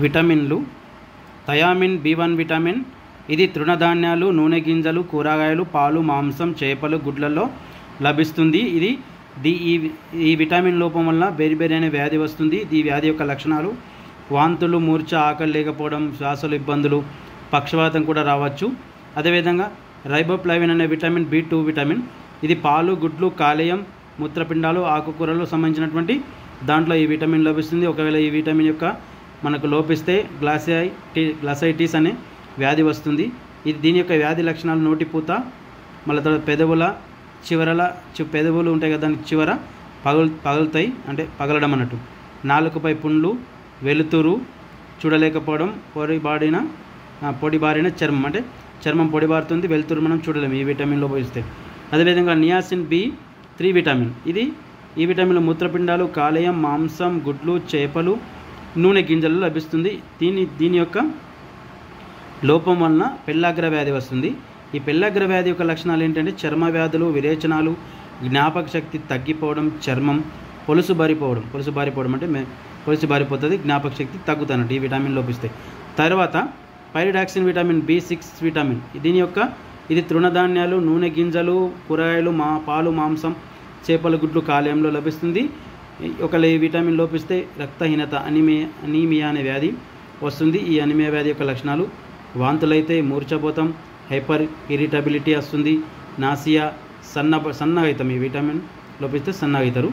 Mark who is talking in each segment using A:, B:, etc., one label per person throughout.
A: విటమిన్లు. Thiamine B1 vitamin ఇది తృణధాన్యాలు, నూనె గింజలు, కూరగాయలు, పాలు, మాంసం, చేపలు, గుడ్లలో లభిస్తుంది. ఈ విటమిన్ లోపం వల్ల బెరిబెరి అనే వ్యాధి వస్తుంది. ఈ వ్యాధి యొక్క లక్షణాలు వాంతులు, మూర్ఛ, ఆకలి లేకపోవడం, శ్వాసలు ఇబ్బందులు, పక్షవాతం కూడా రావచ్చు. అదేవిధంగా రైబోఫ్లావిన్ అనే విటమిన్ B2 విటమిన్ ఇది పాలు, గుడ్లు, కాలేయం, మూత్రపిండాలు, ఆకుకూరలు సంబంధించినటువంటి దాంట్లో ఈ విటమిన్ లభిస్తుంది. ఒకవేళ ఈ విటమిన్ యొక్క మనకు లోపిస్తే గ్లాసైటిస్ అనే వ్యాధి వస్తుంది. దీని యొక్క వ్యాధి లక్షణాలు నోటిపూత, మళ్ళీ తర్వాత పెదవుల చివరల పెదవులు ఉంటాయి కదా, దానికి చివర పగులుతాయి, అంటే పగలడం అన్నట్టు. నాలుకపై పుండ్లు, వెలుతురు, చూడలేకపోవడం, పొడిబారిన చర్మం, అంటే చర్మం పొడిబారుతుంది, వెలుతురు మనం చూడలేము ఈ విటమిన్లో పోయిస్తే. అదేవిధంగా niacin B3 vitamin E vitamin మూత్రపిండాలు, కాలేయం, మాంసం, గుడ్లు, చేపలు, నూనె గింజలు లభిస్తుంది. దీని యొక్క లోపం వలన పెల్లాగ్ర వ్యాధి వస్తుంది. ఈ పెల్లాగ్ర వ్యాధి యొక్క లక్షణాలు ఏంటంటే చర్మ వ్యాధులు, విరేచనాలు, జ్ఞాపక శక్తి తగ్గిపోవడం, చర్మం పొలుసు బారిపోవడం అంటే పొలుసు బారిపోతుంది, జ్ఞాపక శక్తి తగ్గుతున్నట్టు ఈ విటమిన్ లోపిస్తాయి. తర్వాత పైరిడాక్సిన్ విటమిన్ B6 విటమిన్ ఇది తృణధాన్యాలు, నూనె గింజలు, కూరగాయలు, పాలు, మాంసం, చేపలు, గుడ్లు, కాలేయంలో లభిస్తుంది. ఒకవేళ ఈ విటమిన్ లోపిస్తే రక్తహీనత, అనీమియా అనే వ్యాధి వస్తుంది. ఈ అనీమియా వ్యాధి యొక్క లక్షణాలు వాంతులైతే, మూర్ఛపోతాం, హైపర్ ఇరిటబిలిటీ వస్తుంది, నాసియా, సన్నగైతం. ఈ విటమిన్ లోపిస్తే సన్నగైతారు.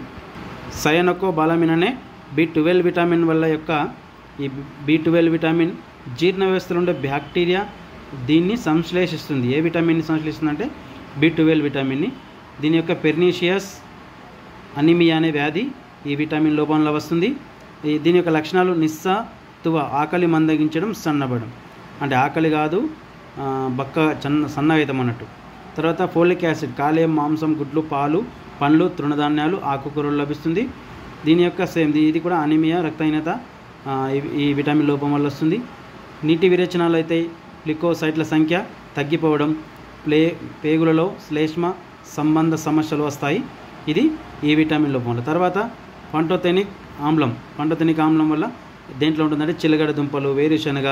A: సయనోకోబాలమిన్ అనే B12 విటమిన్ వల్ల ఈ B12 విటమిన్ జీర్ణ వ్యవస్థలో ఉండే బ్యాక్టీరియా దీన్ని సంశ్లేషిస్తుంది. ఏ విటమిన్ని సంశ్లేషిస్తుంది అంటే B12 విటమిన్ని. దీని యొక్క పెర్నీషియస్ అనీమియా అనే వ్యాధి ఈ విటమిన్ లోపంలో వస్తుంది. దీని యొక్క లక్షణాలు నిస్సత్తువ, ఆకలి మందగించడం, సన్నబడడం, అంటే ఆకలి కాదు, సన్నగైతం అన్నట్టు. తర్వాత ఫోలిక్ యాసిడ్ కాలేయం, మాంసం, గుడ్లు, పాలు, పండ్లు, తృణధాన్యాలు, ఆకుకూరలు లభిస్తుంది. దీని యొక్క ఇది కూడా అనీమియా, రక్తహీనత ఈ విటమిన్ లోపం వల్ల వస్తుంది. నీటి విరేచనాలు అయితే లికోసైట్ల సంఖ్య తగ్గిపోవడం, పేగులలో శ్లేష్మ సంబంధ సమస్యలు వస్తాయి. ఇది ఈ విటమిన్ లోపం వల్ల. తర్వాత పంటోథెనిక్ ఆమ్లం వల్ల దేంట్లో ఉంటుందంటే చిలగడ దుంపలు, వేరుశనగ,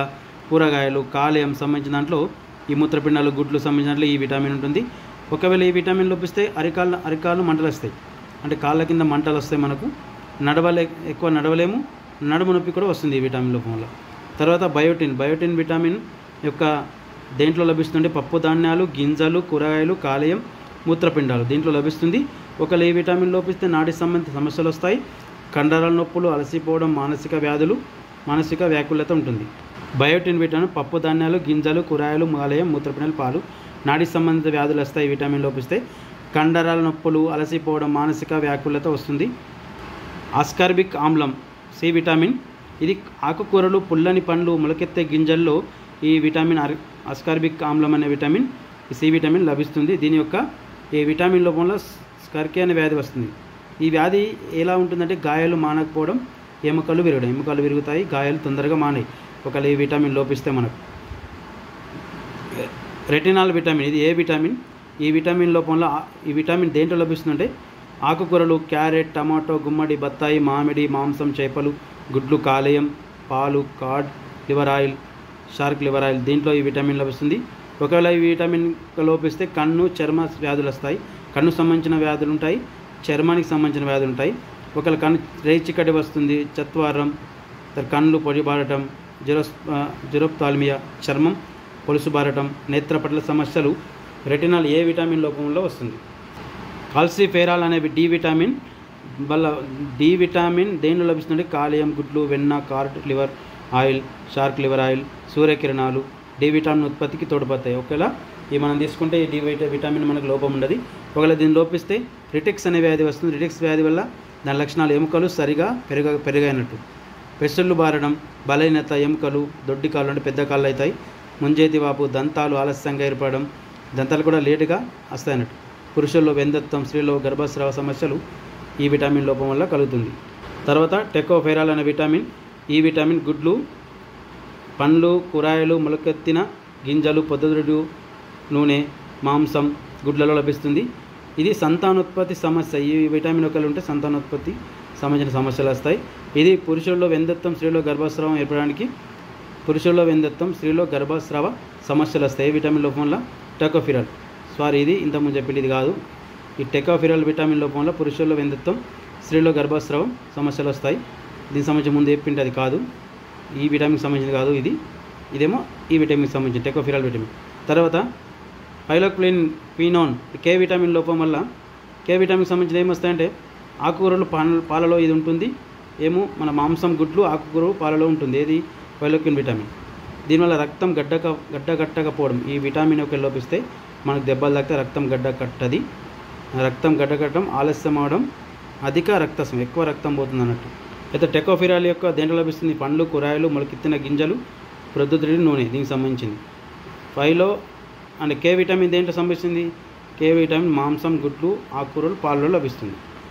A: కూరగాయలు, కాలేయం సంబంధించిన దాంట్లో ఈ మూత్రపిండాలు, గుడ్లు సంబంధించిన దాంట్లో ఈ విటమిన్ ఉంటుంది. ఒకవేళ ఈ విటమిన్ లోపిస్తే అరికాళ్ళు మంటలు వస్తాయి, అంటే కాళ్ళ కింద మంటలు వస్తాయి, మనకు ఎక్కువ నడవలేము, నడుము నొప్పి కూడా వస్తుంది ఈ విటమిన్ లోపం వల్ల. తర్వాత బయోటిన్ విటమిన్ యొక్క దేంట్లో లభిస్తుంది? పప్పు ధాన్యాలు, గింజలు, కూరగాయలు, కాలేయం, మూత్రపిండాలు దీంట్లో లభిస్తుంది. ఒకవేళ ఈ విటమిన్ లోపిస్తే నాడి సంబంధిత సమస్యలు వస్తాయి, కండరాల నొప్పులు, అలసిపోవడం, మానసిక వ్యాకులత ఉంటుంది. బయోటిన్ విటమిన్ పప్పు ధాన్యాలు, గింజలు, కూరగాయలు, కాలేయం, మూత్రపిండాలు, పాలు, నాడి సంబంధిత వ్యాధులు వస్తాయి. ఈ విటమిన్ లోపిస్తే కండరాల నొప్పులు, అలసిపోవడం, మానసిక వ్యాకులత వస్తుంది. ఆస్కార్బిక్ ఆమ్లం C విటమిన్ ఇది ఆకుకూరలు, పుల్లని పండ్లు, మొలకెత్తే గింజల్లో ఈ విటమిన్ ఆస్కార్బిక్ ఆమ్లం అనే విటమిన్ C విటమిన్ లభిస్తుంది. దీని యొక్క ఈ విటమిన్ లోపంలో స్కర్కే అనే వ్యాధి వస్తుంది. ఈ వ్యాధి ఎలా ఉంటుందంటే గాయాలు మానకపోవడం, ఎముకలు విరుగుతాయి, గాయాలు తొందరగా మానాయి ఒకవేళ ఈ విటమిన్ లోపిస్తే మనకు. రెటినాల్ విటమిన్ ఇది ఏ విటమిన్? ఈ విటమిన్ లోపంలో ఈ విటమిన్ దేంట్లో లభిస్తుందంటే ఆకుకూరలు, క్యారెట్, టమాటో, గుమ్మడి, బత్తాయి, మామిడి, మాంసం, చేపలు, గుడ్లు, కాలేయం, పాలు, card liver oil, shark liver oil దీంట్లో ఈ విటమిన్ లభిస్తుంది. ఒకవేళ ఈ విటమిన్ లోపిస్తే కన్ను, చర్మ వ్యాధులు వస్తాయి. కన్ను సంబంధించిన వ్యాధులు ఉంటాయి, చర్మానికి సంబంధించిన వ్యాధులు ఉంటాయి. ఒకవేళ కన్ను రేచికటి వస్తుంది, చత్వారం, కన్నులు పొడిబారటం, జెరోప్థాల్మియా, చర్మం పొలుసుబారటం, నేత్రపట్ల సమస్యలు రెటినాల్ ఏ విటమిన్ లోపంలో వస్తుంది. కాల్సిఫెరాల్ అనే D విటమిన్ వల్ల D విటమిన్ దేనిలో లభిస్తుంది? కాలేయం, గుడ్లు, వెన్న, card liver oil, shark liver oil, సూర్యకిరణాలు D విటమిన్ ఉత్పత్తికి తోడ్పడతాయి. ఒకవేళ మనం తీసుకుంటే ఈ D విటమిన్ మనకు లోపం ఉండదు. ఒకవేళ దీన్ని లోపిస్తే రిటెక్స్ అనే వ్యాధి వస్తుంది. రిటెక్స్ వ్యాధి వల్ల దాని లక్షణాలు ఎముకలు సరిగా పెరిగాయినట్టు, పెసళ్ళు బారడం, బలహీనత, ఎముకలు, దొడ్డి కాళ్ళు అంటే పెద్ద కాళ్ళు అవుతాయి, ముంజేతి వాపు, దంతాలు ఆలస్యంగా ఏర్పడడం, దంతాలు కూడా లేటుగా వస్తాయన్నట్టు. పురుషుల్లో వెందత్వం, స్త్రీలో గర్భస్రావ సమస్యలు ఈ విటమిన్ లోపం వల్ల కలుగుతుంది. తర్వాత టెకోఫెరాల్ అనే విటమిన్ ఈ విటమిన్ గుడ్లు, పండ్లు, కూరగాయలు, మొలకెత్తిన గింజలు, పొద్దుతిరుగుడు నూనె, మాంసం, గుడ్లలో లభిస్తుంది. ఇది సంతానోత్పత్తి సమస్య. ఈ విటమిన్ ఒకళ్ళు ఉంటే సంతానోత్పత్తి సంబంధించిన సమస్యలు వస్తాయి. ఇది పురుషుల్లో వెందత్వం, స్త్రీలో గర్భస్రావం ఏర్పడడానికి పురుషుల్లో వెందత్వం, స్త్రీలో గర్భస్రావ సమస్యలు వస్తాయి విటమిన్ లోపం వల్ల. టెకోఫిరల్ ఇది ఇంతకుముందు చెప్పింది ఇది కాదు. ఈ టెకోఫిరల్ విటమిన్ లోపం వల్ల పురుషుల్లో వెందత్వం, స్త్రీలో గర్భస్రావం సమస్యలు వస్తాయి. దీనికి సంబంధించి ముందు చెప్పింది అది కాదు, ఈ విటమిన్కి సంబంధించింది కాదు. ఇదేమో ఈ విటమిన్కి సంబంధించి టెకోఫిరల్ విటమిన్. తర్వాత పైలోక్వినోన్ కే విటమిన్ లోపం వల్ల కే విటమిన్కి సంబంధించి ఏమొస్తాయంటే ఆకుకూరలు పాలలో ఇది ఉంటుంది. ఏమో మన మాంసం, గుడ్లు, ఆకుకూర, పాలలో ఉంటుంది. ఏది పైలోక్విన్ విటమిన్. దీనివల్ల రక్తం గడ్డకట్టకపోవడం, ఈ విటమిన్ యొక్క లోపిస్తే మనకు దెబ్బలు తాకితే రక్తం గడ్డకట్టది. రక్తం గడ్డకట్టడం, ఆలస్యం అవడం, అధిక రక్తస్రావం, ఎక్కువ రక్తం పోతుంది అన్నట్టు. అయితే టెకోఫిరాల్ యొక్క దేంట్లో లభిస్తుంది? పండ్లు, కూరగాయలు, మొలకెత్తిన గింజలు, ప్రొద్దుతిరి నూనె, దీనికి సంబంధించింది. ఫైలో అండ్ కే విటమిన్ దేంట్లో సంబంధించింది? కే విటమిన్ మాంసం, గుడ్లు, ఆకుకూరలు, పాలలో లభిస్తుంది.